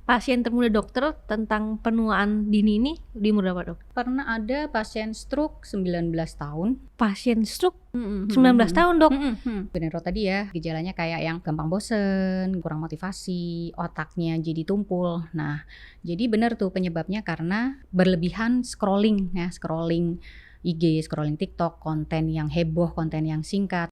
pasien termuda dokter tentang penuaan dini ini di umur berapa, Dok? Pernah ada pasien stroke 19 tahun. Pasien stroke 19 tahun, Dok? Bener tadi ya, gejalanya kayak yang gampang bosen, kurang motivasi, otaknya jadi tumpul. Nah, jadi bener tuh penyebabnya karena berlebihan scrolling ya, scrolling IG, scrolling TikTok, konten yang heboh, konten yang singkat.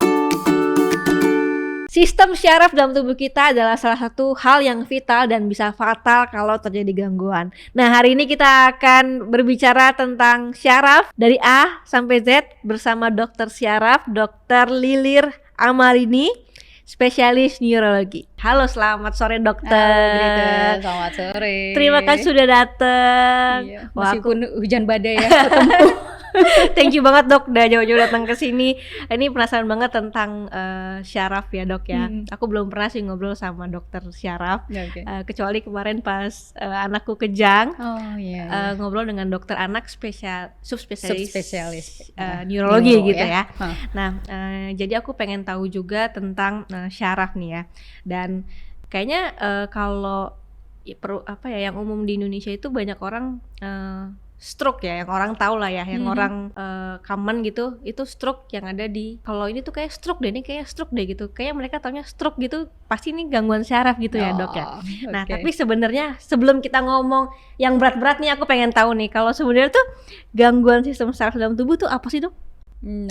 Sistem syaraf dalam tubuh kita adalah salah satu hal yang vital dan bisa fatal kalau terjadi gangguan. Nah, hari ini kita akan berbicara tentang syaraf dari A sampai Z bersama dokter syaraf, Dr. Lilir Amarini, spesialis neurologi. Halo, selamat sore dokter. Selamat sore. Terima kasih sudah datang. Iya, Wah, meskipun hujan badai ya. Thank you banget, Dok, udah jauh-jauh datang ke sini. Ini penasaran banget tentang syaraf ya, Dok ya. Aku belum pernah sih ngobrol sama dokter syaraf. Okay. Kecuali kemarin pas anakku kejang. Oh iya. Ngobrol dengan dokter anak subspesialis Neuro, neurologi gitu ya. Huh. Nah, jadi aku pengen tahu juga tentang syaraf nih ya. Dan kayaknya kalau yang umum di Indonesia itu banyak orang stroke ya, yang orang tahu lah ya, yang orang common gitu, itu stroke yang ada di, kalau ini tuh kayak stroke deh, ini kayak stroke deh gitu, kayak mereka taunya stroke gitu, pasti ini gangguan syaraf gitu ya, Dok ya. Nah, tapi sebenarnya sebelum kita ngomong yang berat-berat nih, aku pengen tahu nih, kalau sebenarnya tuh gangguan sistem syaraf dalam tubuh tuh apa sih, Dok?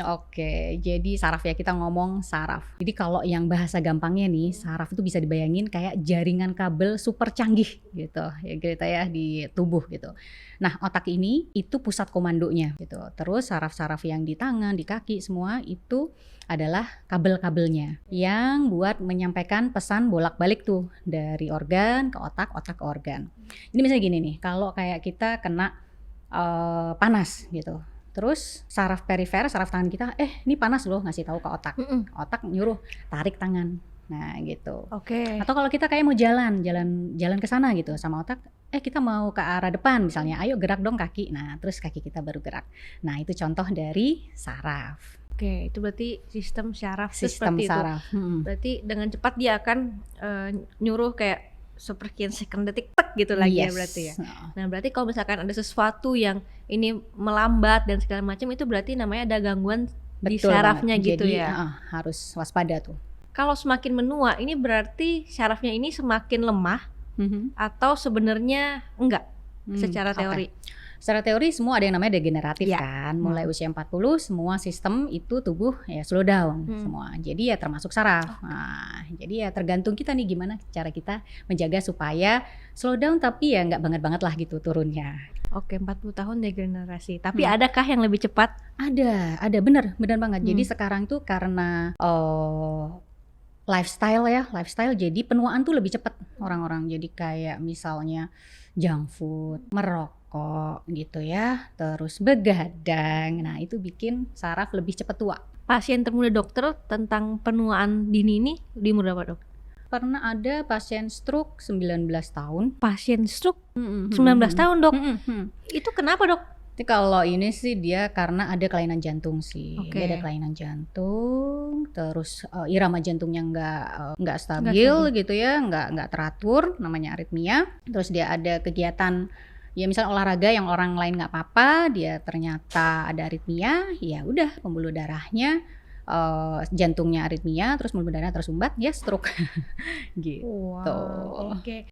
Oke, jadi saraf ya, kita ngomong saraf. Jadi kalau yang bahasa gampangnya nih, saraf itu bisa dibayangin kayak jaringan kabel super canggih gitu ya, kita ya di tubuh gitu. Nah, otak ini itu pusat komandonya gitu. Terus saraf-saraf yang di tangan, di kaki semua itu adalah kabel-kabelnya yang buat menyampaikan pesan bolak-balik tuh dari organ ke otak, otak ke organ. Ini misalnya gini nih, kalau kayak kita kena panas gitu. Terus saraf perifer, saraf tangan kita, ini panas loh, ngasih tahu ke otak. Otak nyuruh tarik tangan. Nah, gitu. Oke. Atau kalau kita kayak mau jalan ke sana gitu sama otak, kita mau ke arah depan misalnya, ayo gerak dong kaki. Nah, terus kaki kita baru gerak. Nah, itu contoh dari saraf. Oke, itu berarti sistem syaraf Sistem seperti saraf. itu. Berarti dengan cepat dia akan nyuruh kayak sepersekian second detik tek gitu lagi ya berarti ya. Nah, berarti kalau misalkan ada sesuatu yang ini melambat dan segala macam, itu berarti namanya ada gangguan di syarafnya gitu. Jadi, ya. Harus waspada tuh. Kalau semakin menua, ini berarti syarafnya ini semakin lemah atau sebenarnya enggak secara teori? Secara teori semua ada yang namanya degeneratif kan. Mulai usia 40 semua sistem itu tubuh ya slow down semua. Jadi ya termasuk saraf. Nah, jadi ya tergantung kita nih gimana cara kita menjaga supaya slow down tapi ya nggak banget-banget lah gitu turunnya. Oke, 40 tahun degenerasi. Tapi adakah yang lebih cepat? Ada bener banget. Jadi sekarang tuh karena lifestyle jadi penuaan tuh lebih cepat orang-orang. Jadi kayak misalnya junk food, merokok gitu ya, terus begadang. Nah, itu bikin saraf lebih cepat tua. Pasien termuda dokter tentang penuaan dini ini di umur berapa, Dok? Pernah ada pasien stroke 19 tahun. Pasien stroke 19 tahun, Dok? Itu kenapa, Dok? Jadi kalau ini sih dia karena ada kelainan jantung sih. Okay. Dia ada kelainan jantung, terus irama jantungnya nggak stabil gitu ya, nggak teratur, namanya aritmia. Terus dia ada kegiatan ya misalnya olahraga yang orang lain nggak apa-apa, dia ternyata ada aritmia, ya udah pembuluh darahnya jantungnya aritmia, terus pembuluh darahnya tersumbat, ya stroke gitu. Wow, oke.